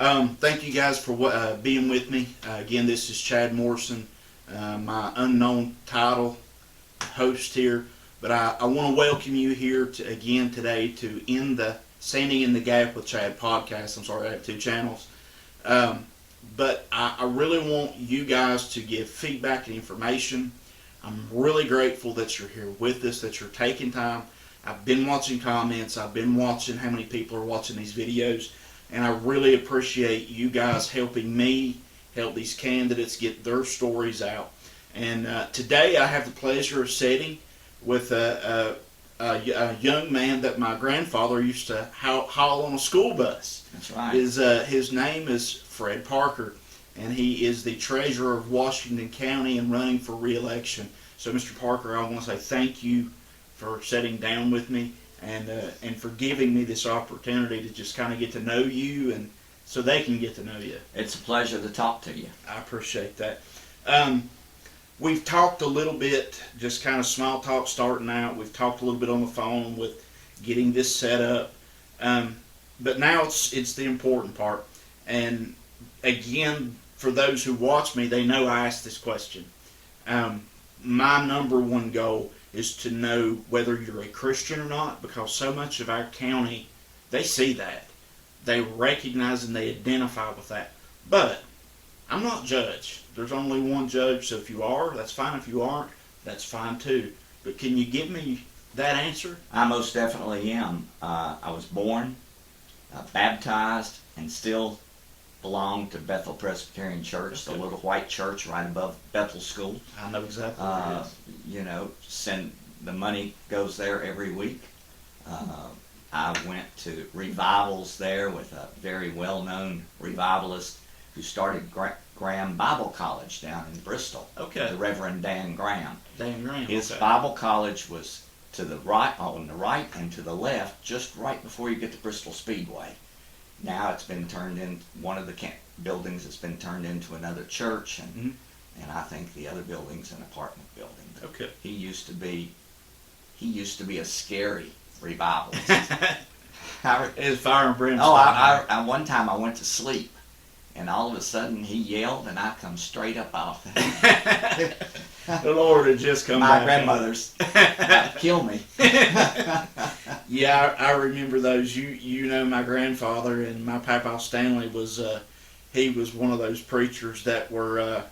Thank you guys for being with me. Again, this is Chad Morrison, my unknown title host here. But I want to welcome you here again today to In the Standing in the Gap with Chad podcast. I'm sorry, I have two channels. But I really want you guys to give feedback and information. I'm really grateful that you're here with us, that you're taking time. I've been watching comments. I've been watching how many people are watching these videos. And I really appreciate you guys helping me help these candidates get their stories out. And today I have the pleasure of sitting with a young man that my grandfather used to haul on a school bus. That's right. His name is Fred Parker, and he is the treasurer of Washington County and running for re-election. So, Mr. Parker, I want to say thank you for sitting down with me and for giving me this opportunity to just kind of get to know you, and so they can get to know you. It's a pleasure to talk to you. I appreciate that. We've talked a little bit, just kind of small talk starting out. We've talked a little bit on the phone with getting this set up. But now it's the important part. And again, for those who watch me, they know I asked this question. My number one goal is to know whether you're a Christian or not, because so much of our county, they see that. They recognize and they identify with that. But I'm not judge. There's only one judge, so if you are, that's fine. If you aren't, that's fine too. But can you give me that answer? I most definitely am. I was born, baptized, and still belong to Bethel Presbyterian Church, the little white church right above Bethel School. I know exactly what it is. You know, the money goes there every week. I went to revivals there with a very well-known revivalist who started Graham Bible College down in Bristol. Okay. The Reverend Dan Graham. Dan Graham. His okay. Bible College was to the right, on the right and to the left, just right before you get to Bristol Speedway. Now it's been turned in, one of the buildings has been turned into another church, and I think the other building's an apartment building. But Okay. He used to be a scary revivalist. It's fire and brimstone. Oh, I one time I went to sleep, and all of a sudden he yelled, and I come straight up off. The Lord had just come My back. grandmother's about to kill me. Yeah, I remember those. You know my grandfather, and my Papa Stanley was he was one of those preachers that were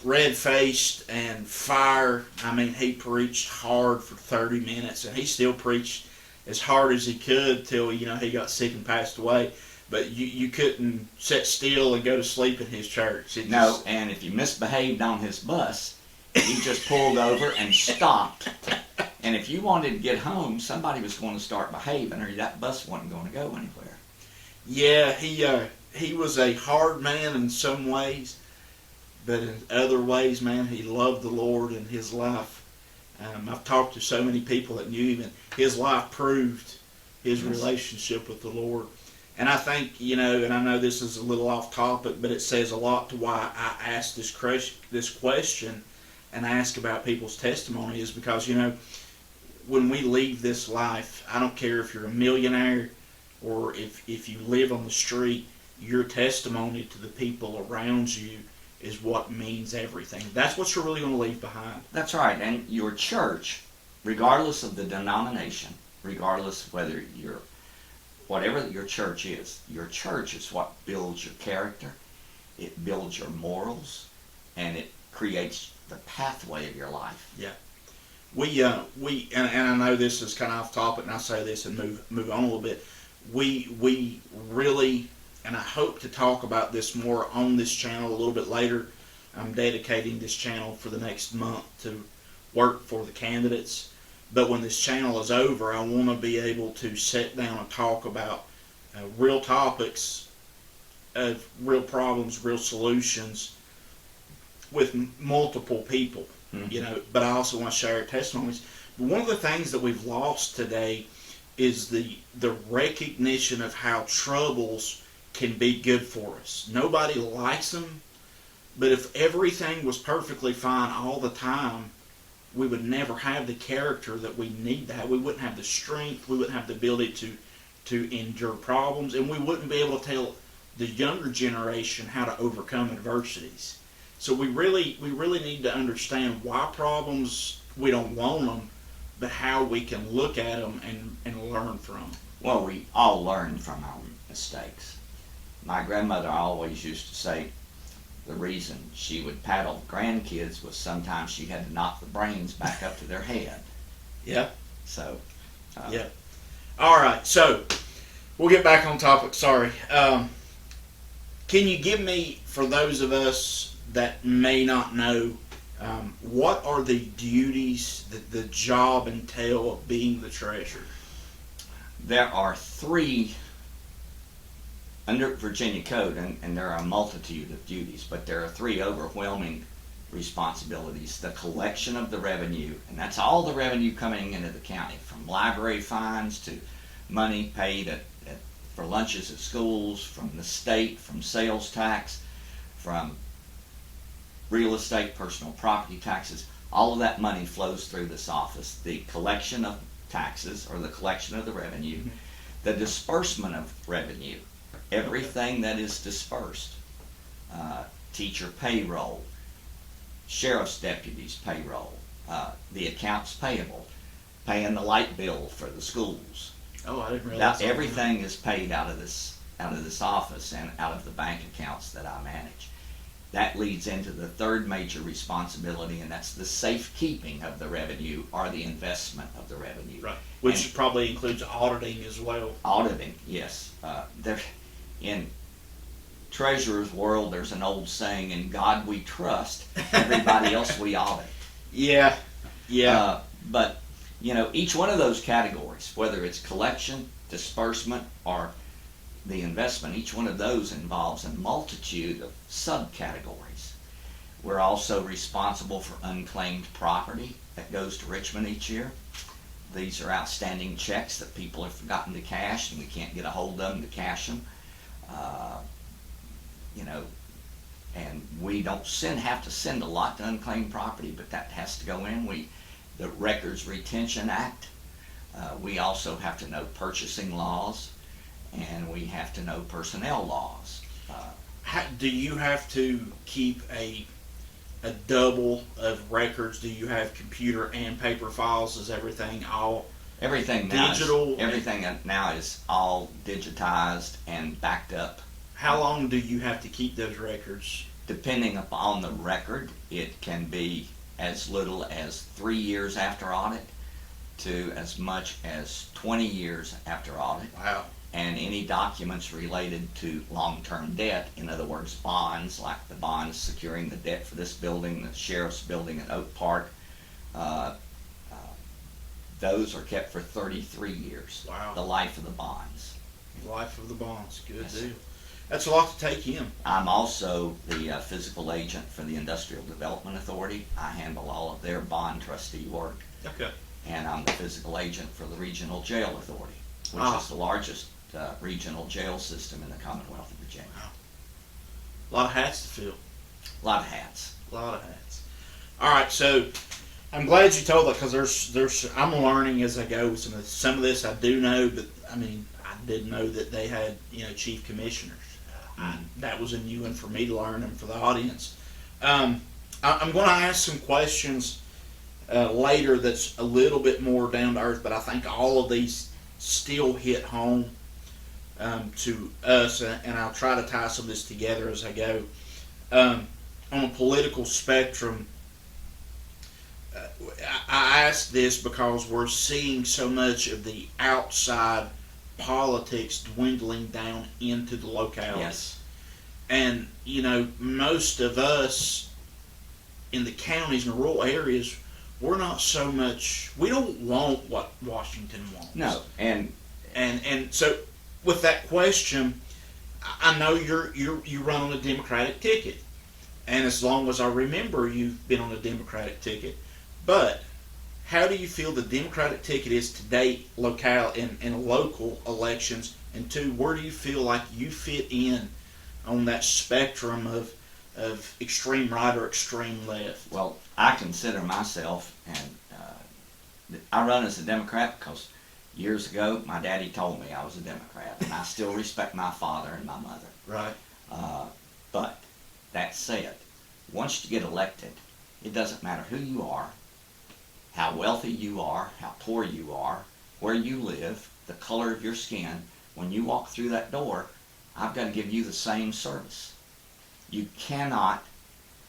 red-faced and fire. I mean, he preached hard for 30 minutes, and he still preached as hard as he could till he got sick and passed away. But you couldn't sit still and go to sleep in his church. No, and if you misbehaved on his bus, he just pulled over and stopped. And if you wanted to get home, somebody was going to start behaving, or that bus wasn't going to go anywhere. Yeah, he was a hard man in some ways, but in other ways, man, he loved the Lord in his life. I've talked to so many people that knew him, and his life proved his relationship with the Lord. And I think, and I know this is a little off topic, but it says a lot to why I asked this question and ask about people's testimony, is because, when we leave this life, I don't care if you're a millionaire or if you live on the street, your testimony to the people around you is what means everything. That's what you're really going to leave behind. That's right. And your church, regardless of the denomination, regardless of whether whatever your church is what builds your character, it builds your morals, and it creates the pathway of your life. Yeah. And I know this is kind of off topic, and I'll say this and move on a little bit. We really, and I hope to talk about this more on this channel a little bit later. I'm dedicating this channel for the next month to work for the candidates. But when this channel is over, I want to be able to sit down and talk about real topics, real problems, real solutions with multiple people. But I also want to share testimonies. But one of the things that we've lost today is the recognition of how troubles can be good for us. Nobody likes them, but if everything was perfectly fine all the time, we would never have the character that we need to have. We wouldn't have the strength. We wouldn't have the ability to endure problems, and we wouldn't be able to tell the younger generation how to overcome adversities. So we really need to understand why problems, we don't want them, but how we can look at them and learn from them. Well, we all learn from our mistakes. My grandmother always used to say the reason she would paddle grandkids was sometimes she had to knock the brains back up to their head. Yeah. So, Yeah. All right. So we'll get back on topic. Sorry. Can you give me, for those of us that may not know, what are the duties that the job entail of being the treasurer? there are three under Virginia Code, and there are a multitude of duties, but there are three overwhelming responsibilities. The collection of the revenue, and that's all the revenue coming into the county, from library fines to money paid for lunches at schools, from the state, from sales tax, from real estate, personal property taxes. All of that money flows through this office. The collection of taxes, or the collection of the revenue, the disbursement of revenue, everything that is dispersed, teacher payroll, sheriff's deputies payroll, the accounts payable, paying the light bill for the schools. Oh, I didn't Now, realize that. everything is paid out of this office and out of the bank accounts that I manage. That leads into the third major responsibility, and that's the safekeeping of the revenue, or the investment of the revenue. Right. Which And probably includes auditing as well. auditing, yes. There, in treasurer's world, there's an old saying: "In God we trust, everybody else we audit." Yeah. Yeah. But each one of those categories, whether it's collection, disbursement, or the investment, each one of those involves a multitude of subcategories. We're also responsible for unclaimed property that goes to Richmond each year. These are outstanding checks that people have forgotten to cash, and we can't get a hold of them to cash them. And we don't have to send a lot to unclaimed property, but that has to go in. The Records Retention Act. We also have to know purchasing laws, and we have to know personnel laws. Do you have to keep a double of records? Do you have computer and paper files? Is everything all Everything now digital? Everything now is all digitized and backed up. How long do you have to keep those records? Depending upon the record, it can be as little as 3 years after audit to as much as 20 years after audit. Wow. And any documents related to long-term debt, in other words, bonds, like the bonds securing the debt for this building, the sheriff's building at Oak Park, those are kept for 33 years. Wow. The life of the bonds. Life of the bonds. Good Yes, deal. That's a lot to take in. I'm also the physical agent for the Industrial Development Authority. I handle all of their bond trustee work. Okay. And I'm the physical agent for the Regional Jail Authority, which Ah. is the largest regional jail system in the Commonwealth of Virginia. A lot of hats to fill. A lot of hats. A lot of hats. All right, so I'm glad you told that, because I'm learning as I go. Some of this I do know, but I didn't know that they had chief commissioners. That was a new one for me to learn and for the audience. I'm going to ask some questions later that's a little bit more down to earth, but I think all of these still hit home to us, and I'll try to tie some of this together as I go. On a political spectrum, I ask this because we're seeing so much of the outside politics dwindling down into the localities. Yes. And, most of us in the counties and rural areas, we're not so much, we don't want what Washington wants. No, and so with that question, I know you run on a Democratic ticket, and as long as I remember, you've been on a Democratic ticket. But how do you feel the Democratic ticket is today, in local elections? And two, where do you feel like you fit in on that spectrum of extreme right or extreme left? well, I consider myself, and I run as a Democrat because Years ago, my daddy told me I was a Democrat, and I still respect my father and my mother. Right. But that said, once you get elected, it doesn't matter who you are, how wealthy you are, how poor you are, where you live, the color of your skin. When you walk through that door, I've got to give you the same service. You cannot,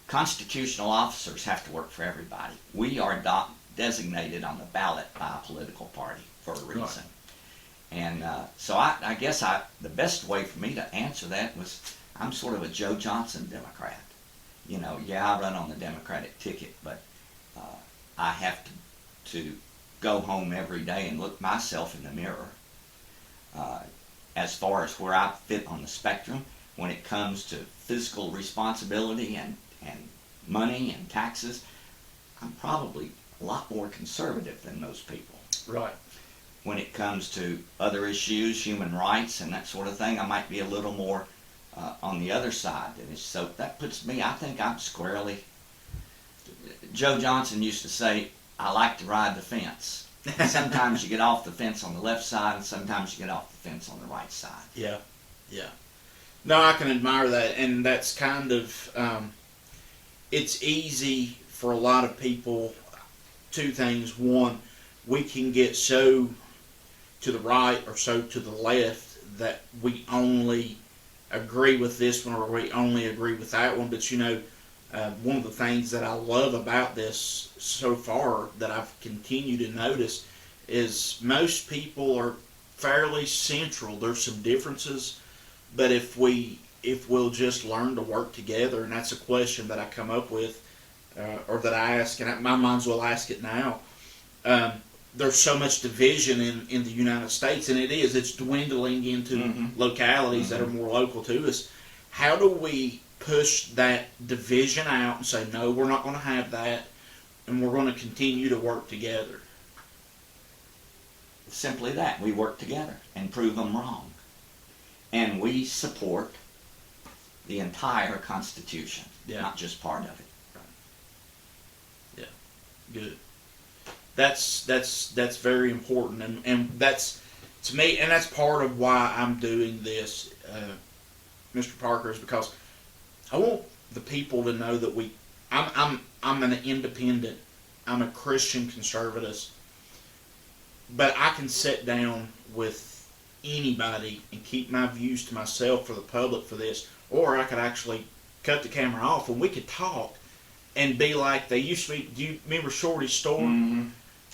constitutional officers have to work for everybody. We are designated on the ballot by a political party for a reason. Right. And so I guess the best way for me to answer that was, I'm sort of a Joe Johnson Democrat. You know, yeah, I run on the Democratic ticket, but I have to go home every day and look myself in the mirror. As far as where I fit on the spectrum, when it comes to fiscal responsibility and money and taxes, I'm probably a lot more conservative than most people. Right. When it comes to other issues, human rights and that sort of thing, I might be a little more on the other side. And so that puts me, I think I'm squarely, Joe Johnson used to say, I like to ride the fence. Sometimes you get off the fence on the left side, and sometimes you get off the fence on the right side. Yeah, yeah. No, I can admire that, and that's kind of, it's easy for a lot of people, two things. One, we can get so to the right or so to the left that we only agree with this one or we only agree with that one. But you know, one of the things that I love about this so far that I've continued to notice is most people are fairly central. There's some differences, but if we'll just learn to work together, and that's a question that I come up with, or that I ask, and I might as well ask it now. There's so much division in the United States, and it's dwindling into localities that are more local to us. How do we push that division out and say, no, we're not going to have that, and we're going to continue to work together? Simply that. We work together and prove them wrong. And we support the entire Constitution, not just part of it. Right. Yeah. Good. That's very important, and that's, to me, and that's part of why I'm doing this, Mr. Parker, is because I want the people to know that I'm an independent. I'm a Christian conservative, but I can sit down with anybody and keep my views to myself for the public for this, or I could actually cut the camera off and we could talk and be like they used to be. Do you remember Shorty's store? Mm-hmm.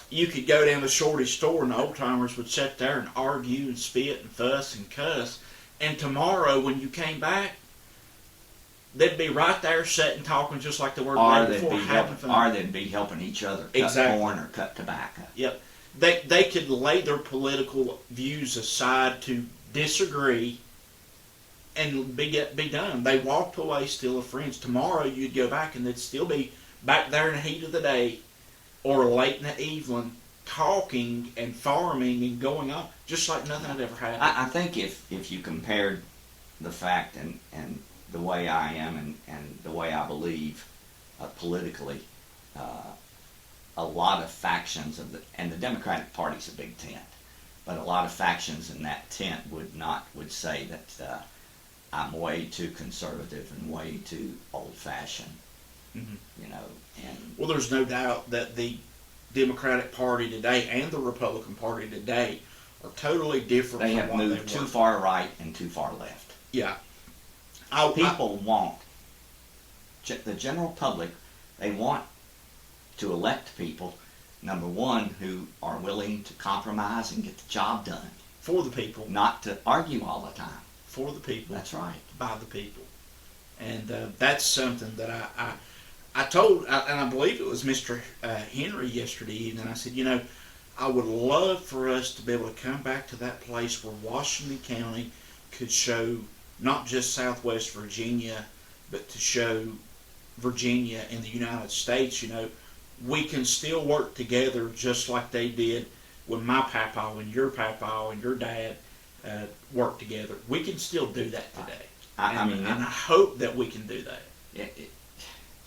You could go down to Shorty's store and the old timers would sit there and argue and spit and fuss and cuss. And tomorrow when you came back, they'd be right there sitting talking just like they were the day before, having fun. Or they'd be helping each other cut corn or cut tobacco. Yep. They could lay their political views aside to disagree and be done. They walked away still friends. Tomorrow you'd go back and they'd still be back there in the heat of the day or late in the evening talking and farming and going on just like nothing had ever happened. I think if you compared the fact and the way I am and the way I believe politically, a lot of factions and the Democratic Party's a big tent, but a lot of factions in that tent would say that I'm way too conservative and way too old-fashioned. Mm-hmm. You know, and well, there's no doubt that the Democratic Party today and the Republican Party today are totally different. They from have what moved they too were. far right and too far left. Yeah. People want, the general public, they want to elect people, number one, who are willing to compromise and get the job done. For the people. Not to argue all the time. For the people. That's right. By the people. And that's something that I told, and I believe it was Mr. Henry yesterday evening, I said, you know, I would love for us to be able to come back to that place where Washington County could show not just Southwest Virginia, but to show Virginia and the United States, you know, we can still work together just like they did when my papa and your papa and your dad worked together. We can still do that today. And I hope that we can do that.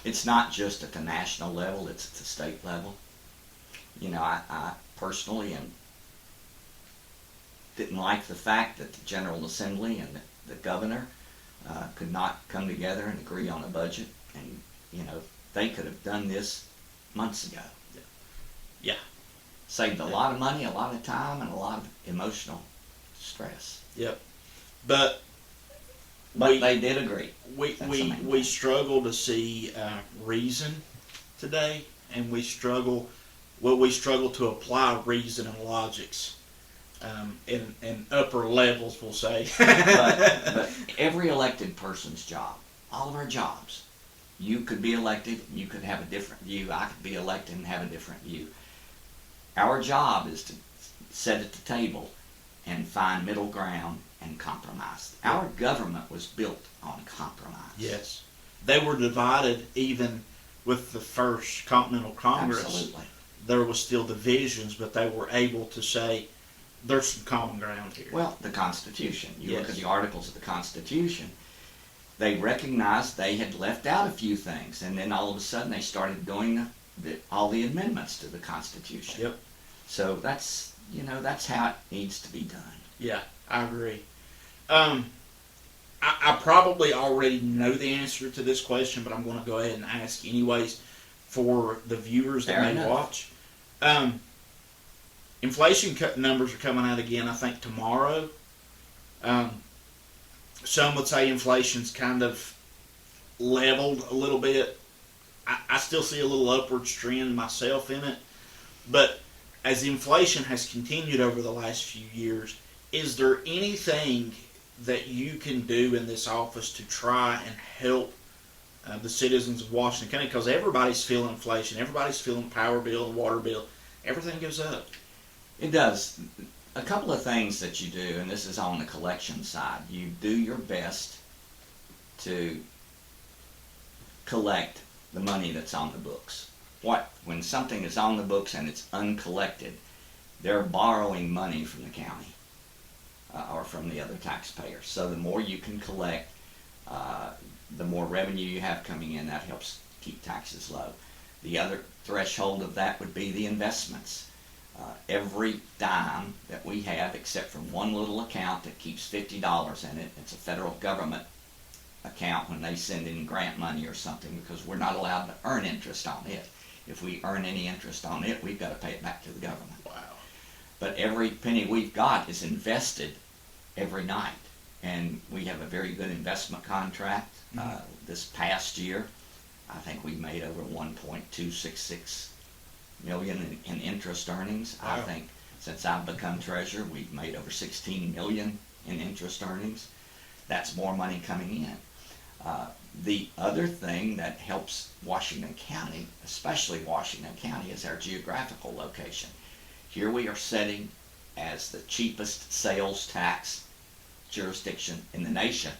It's not just at the national level, it's at the state level. You know, I personally am didn't like the fact that the General Assembly and the governor could not come together and agree on a budget. And, they could have done this months ago. Yeah. Saved a lot of money, a lot of time, and a lot of emotional stress. Yep. But they did agree. We struggle to see reason today, and we struggle to apply reason and logics in upper levels, we'll say. but every elected person's job, all of our jobs, you could be elected, you could have a different view, I could be elected and have a different view. Our job is to sit at the table and find middle ground and compromise. Our government was built on compromise. Yes. They were divided even with the first Continental Congress. Absolutely. There was still divisions, but they were able to say, there's some common ground here. Well, the Constitution. You look Yes. at the articles of the Constitution, they recognized they had left out a few things, and then all of a sudden they started doing all the amendments to the Constitution. Yep. So that's how it needs to be done. Yeah, I agree. I probably already know the answer to this question, but I'm going to go ahead and ask anyways for the viewers that Fair may enough. watch. Inflation numbers are coming out again, I think, tomorrow. Some would say inflation's kind of leveled a little bit. I still see a little upward trend myself in it. But as inflation has continued over the last few years, is there anything that you can do in this office to try and help the citizens of Washington County? Because everybody's feeling inflation. Everybody's feeling power bill and water bill. Everything goes up. It does. A couple of things that you do, and this is on the collection side. You do your best to collect the money that's on the books. When something is on the books and it's uncollected, they're borrowing money from the county or from the other taxpayers. So the more you can collect, the more revenue you have coming in. That helps keep taxes low. The other threshold of that would be the investments. Every dime that we have, except for one little account that keeps $50 in it, it's a federal government account when they send in grant money or something, because we're not allowed to earn interest on it. If we earn any interest on it, we've got to pay it back to the government. Wow. But every penny we've got is invested every night. And we have a very good investment contract. This past year, I think we made over $1.266 million in interest earnings. Wow. I think since I've become treasurer, we've made over $16 million in interest earnings. That's more money coming in. The other thing that helps Washington County, especially Washington County, is our geographical location. Here we are sitting as the cheapest sales tax jurisdiction in the nation,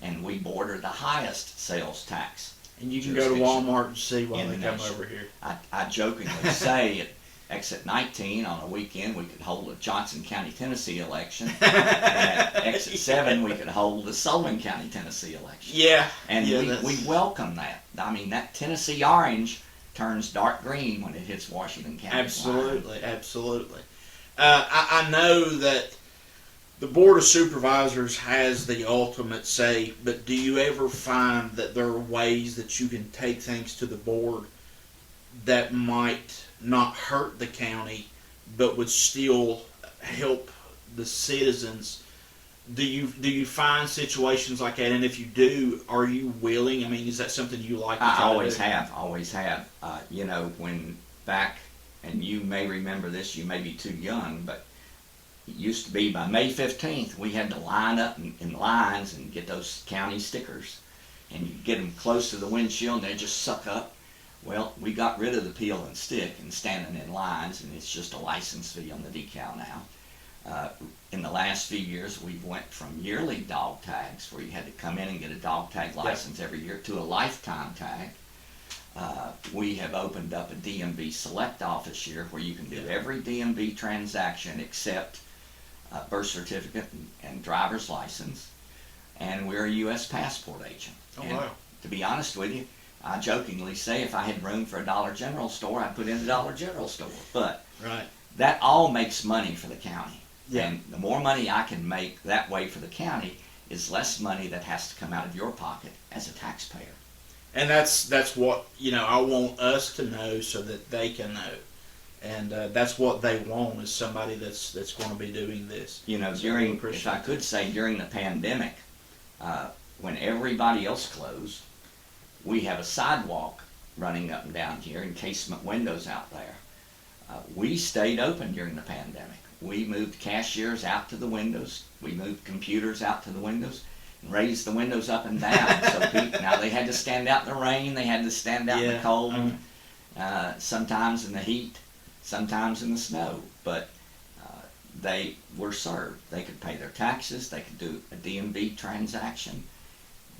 and we border the highest sales tax. And you can go to Walmart and see while they come over here. I jokingly say at exit 19 on a weekend we could hold a Johnson County, Tennessee election, and at exit 7 we could hold the Sullivan County, Tennessee election. Yeah. And yeah, we welcome that. I mean, that Tennessee orange turns dark green when it hits Washington County. Absolutely, absolutely. I know that the Board of Supervisors has the ultimate say, but do you ever find that there are ways that you can take things to the board that might not hurt the county, but would still help the citizens? Do you find situations like that? And if you do, are you willing? I mean, is that something you like to try I always to do? always have. When back, and you may remember this, you may be too young, but it used to be by May 15th, we had to line up in lines and get those county stickers. And you get them close to the windshield and they just suck up. Well, we got rid of the peel and stick and standing in lines, and it's just a license fee on the decal now. In the last few years, we've went from yearly dog tags, where you had to come in and get a dog tag license every year, to a lifetime tag. We have opened up a DMV Select office here where you can do every DMV transaction except birth certificate and driver's license, and we're a U.S. passport agent. Oh, And wow. to be honest with you, I jokingly say if I had room for a Dollar General store, I'd put in a Dollar General store. But Right. that all makes money for the county. Yeah. And the more money I can make that way for the county is less money that has to come out of your pocket as a taxpayer. And that's what I want us to know so that they can know, and that's what they want is somebody that's going to be doing this. If I could say, during the pandemic, when everybody else closed, we have a sidewalk running up and down here and casement windows out there. We stayed open during the pandemic. We moved cashiers out to the windows. We moved computers out to the windows and raised the windows up and down. So now they had to stand out in the rain. They had to stand out in the cold. Sometimes in the heat, sometimes in the snow. But they were served. They could pay their taxes. They could do a DMV transaction.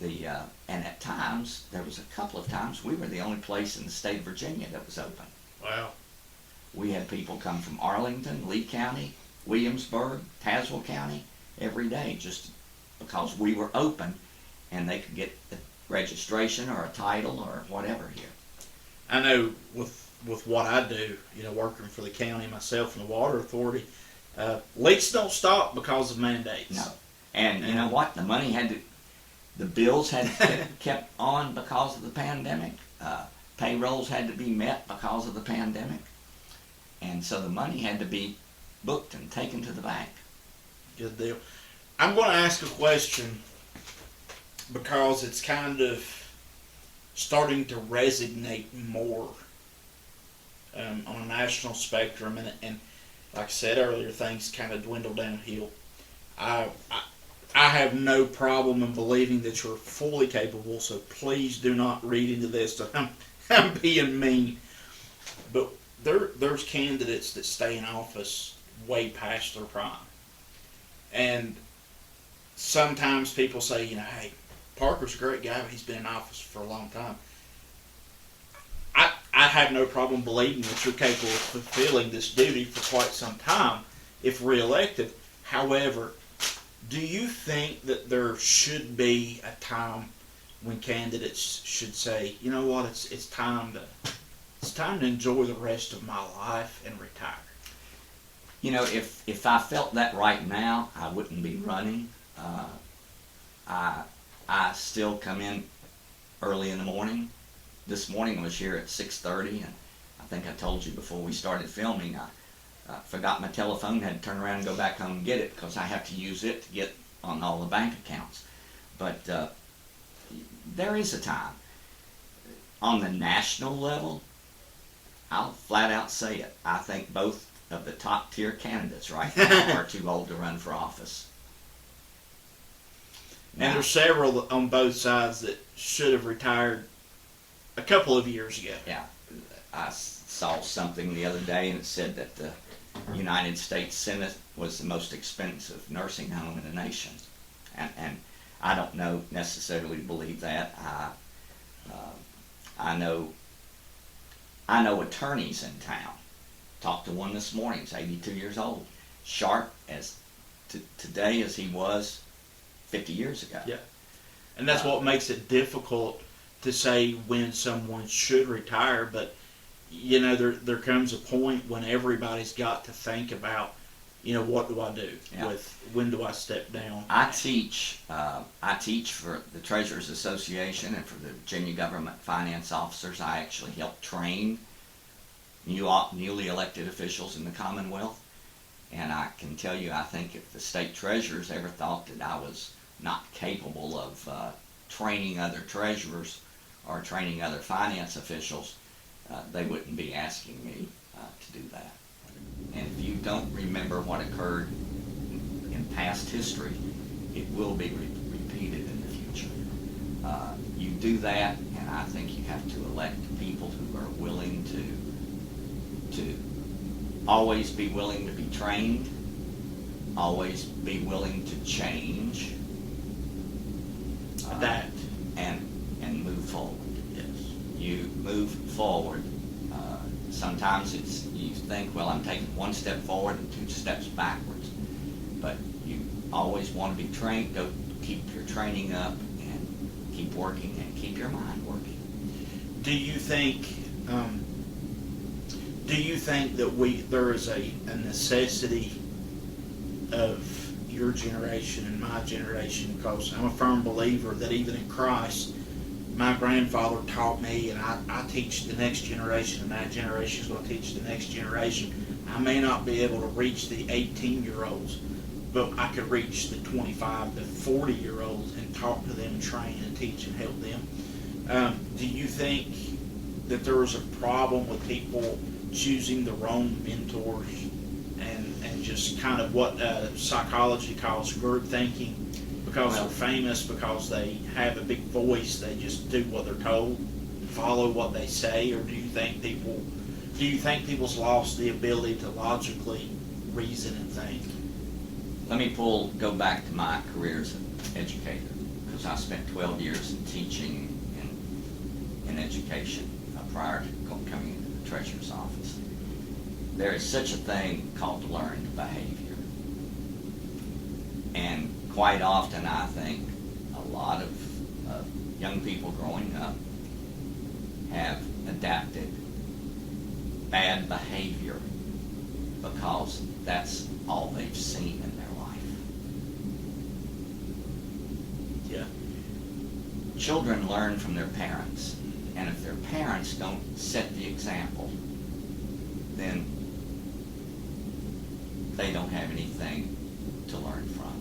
And at times, there was a couple of times, we were the only place in the state of Virginia that was open. Wow. We had people come from Arlington, Lee County, Williamsburg, Tazewell County every day just because we were open and they could get the registration or a title or whatever here. I know with what I do, working for the county myself and the water authority, leaks don't stop because of mandates. No. And you know what? The bills had to get kept on because of the pandemic. Payrolls had to be met because of the pandemic. And so the money had to be booked and taken to the bank. Good deal. I'm going to ask a question because it's kind of starting to resonate more on a national spectrum, and like I said earlier, things kind of dwindle downhill. I have no problem in believing that you're fully capable, so please do not read into this that I'm being mean. But there's candidates that stay in office way past their prime. And sometimes people say, hey, Parker's a great guy, but he's been in office for a long time. I have no problem believing that you're capable of fulfilling this duty for quite some time if reelected. However, do you think that there should be a time when candidates should say, you know what, it's time to enjoy the rest of my life and retire? If I felt that right now, I wouldn't be running. I still come in early in the morning. This morning I was here at 6:30, and I think I told you before we started filming, I forgot my telephone, had to turn around and go back home and get it because I have to use it to get on all the bank accounts. But there is a time. On the national level, I'll flat out say it. I think both of the top tier candidates right now are too old to run for office. And there's several on both sides that should have retired a couple of years ago. Yeah. I saw something the other day and it said that the United States Senate was the most expensive nursing home in the nation. And I don't necessarily believe that. I know attorneys in town. Talked to one this morning. He's 82 years old. Sharp as today as he was 50 years ago. Yeah. And that's what makes it difficult to say when someone should retire, but there comes a point when everybody's got to think about, what do I do with when do I step down? I teach for the Treasurers Association and for the Virginia Government Finance Officers. I actually help train newly elected officials in the Commonwealth, and I can tell you, I think if the state treasurers ever thought that I was not capable of training other treasurers or training other finance officials, they wouldn't be asking me to do that. And if you don't remember what occurred in past history, it will be repeated in the future. You do that, and I think you have to elect people who are willing to always be willing to be trained, always be willing to change, Adapt, and move forward. yes. You move forward. Sometimes you think, well, I'm taking one step forward and 2 steps backwards. But you always want to be trained. Go keep your training up and keep working and keep your mind working. Do you think that there is a necessity of your generation and my generation, because I'm a firm believer that even in Christ, my grandfather taught me, and I teach the next generation, and that generation is going to teach the next generation. I may not be able to reach the 18-year-olds, but I could reach the 25 to 40-year-olds and talk to them, train and teach and help them. Do you think that there was a problem with people choosing the wrong mentors and just kind of what psychology calls group thinking? Because they're famous, because they have a big voice, they just do what they're told, follow what they say? Or do you think people's lost the ability to logically reason and think? Let me go back to my career as an educator, because I spent 12 years in teaching in education prior to coming into the treasurer's office. There is such a thing called learned behavior. And quite often I think a lot of young people growing up have adapted bad behavior because that's all they've seen in their life. Yeah. Children learn from their parents, and if their parents don't set the example, then they don't have anything to learn from.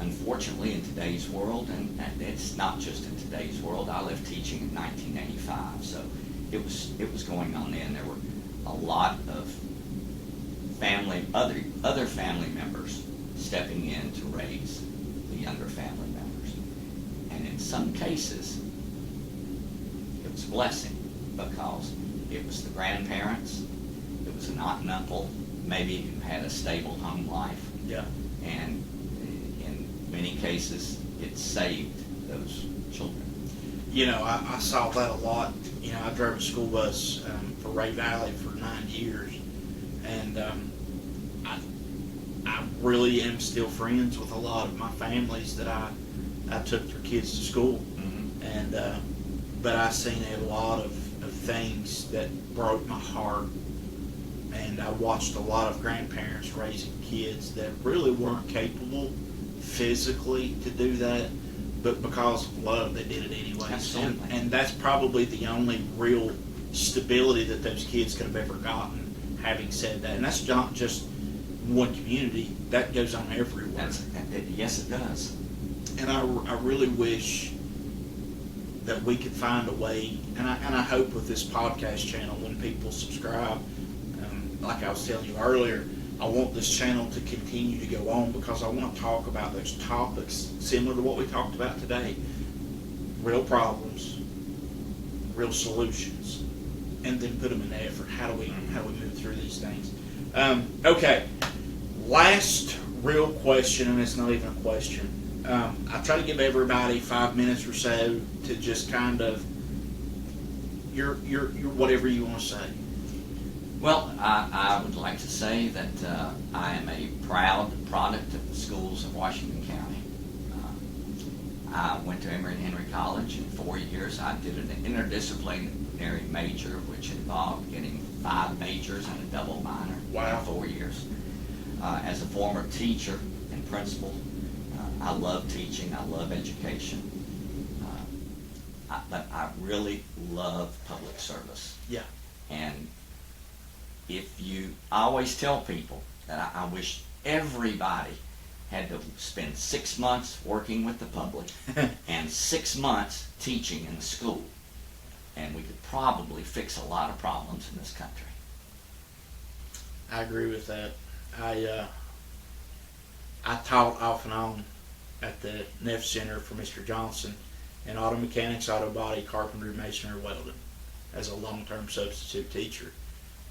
Unfortunately, in today's world, and it's not just in today's world, I left teaching in 1985, so it was going on then. There were a lot of other family members stepping in to raise the younger family members. And in some cases, it was a blessing, because it was the grandparents, it was an aunt and uncle, maybe who had a stable home life. Yeah. And in many cases, it saved those children. You know, I saw that a lot. You know, I drove a school bus for Ray Valley for 9 years, and I really am still friends with a lot of my families that I took their kids to school. Mm-hmm. And but I seen a lot of things that broke my heart, and I watched a lot of grandparents raising kids that really weren't capable physically to do that, but because of love they did it anyway. Absolutely. And that's probably the only real stability that those kids could have ever gotten, having said that. And that's not just one community, that goes on everywhere. Yes, it does. And I really wish that we could find a way, and I hope with this podcast channel, when people subscribe, like I was telling you earlier, I want this channel to continue to go on, because I want to talk about those topics similar to what we talked about today. Real problems, real solutions, and then put them in effort. How do we move through these things? Okay, last real question, and it's not even a question. I try to give everybody 5 minutes or so to just kind of your whatever you want to say. Well, I would like to say that I am a proud product of the schools of Washington County. I went to Emory and Henry College in 4 years. I did an interdisciplinary major, which involved getting 5 majors and a double minor. Wow. In 4 years. As a former teacher and principal, I love teaching. I love education. But I really love public service. Yeah. And I always tell people that I wish everybody had to spend 6 months working with the public and 6 months teaching in the school, and we could probably fix a lot of problems in this country. I agree with that. I taught off and on at the Neff Center for Mr. Johnson in auto mechanics, auto body, carpentry, masonry, welding as a long-term substitute teacher.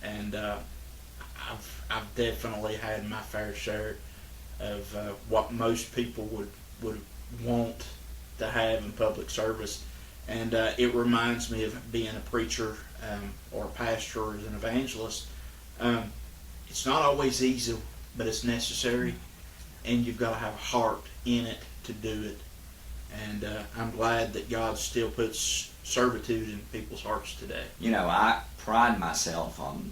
And I've definitely had my fair share of what most people would want to have in public service. And it reminds me of being a preacher or a pastor or an evangelist. It's not always easy, but it's necessary, and you've got to have a heart in it to do it. And I'm glad that God still puts servitude in people's hearts today. You know, I pride myself on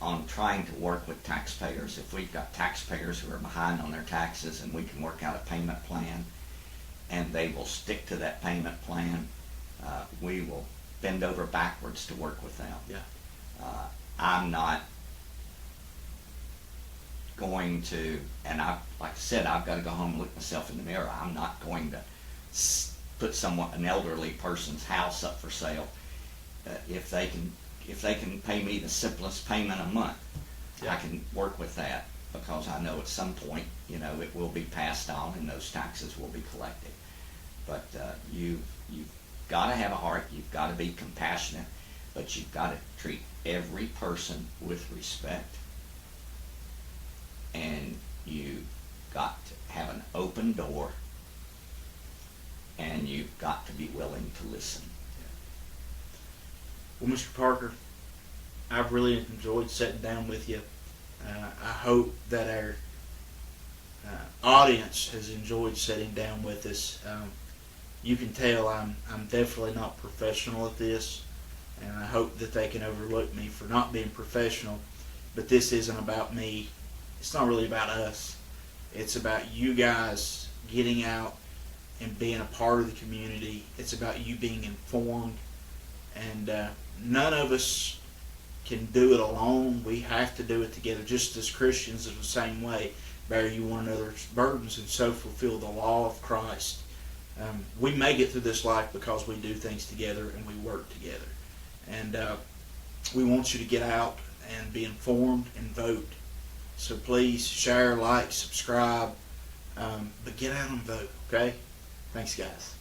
on trying to work with taxpayers. If we've got taxpayers who are behind on their taxes and we can work out a payment plan and they will stick to that payment plan, we will bend over backwards to work with them. Yeah. I'm not going to, and like I said, I've got to go home and look myself in the mirror. I'm not going to put an elderly person's house up for sale. If they can pay me the simplest payment a month, Yeah. I can work with that, because I know at some point, it will be passed on and those taxes will be collected. But you've got to have a heart. You've got to be compassionate, but you've got to treat every person with respect, and you've got to have an open door, and you've got to be willing to listen. Well, Mr. Parker, I've really enjoyed sitting down with you. I hope that our audience has enjoyed sitting down with us. You can tell I'm definitely not professional at this, and I hope that they can overlook me for not being professional. But this isn't about me. It's not really about us. It's about you guys getting out and being a part of the community. It's about you being informed, and none of us can do it alone. We have to do it together. Just as Christians is the same way. Bear you one another's burdens and so fulfill the law of Christ. We make it through this life because we do things together and we work together. And we want you to get out and be informed and vote. So please share, like, subscribe, but get out and vote, okay? Thanks, guys.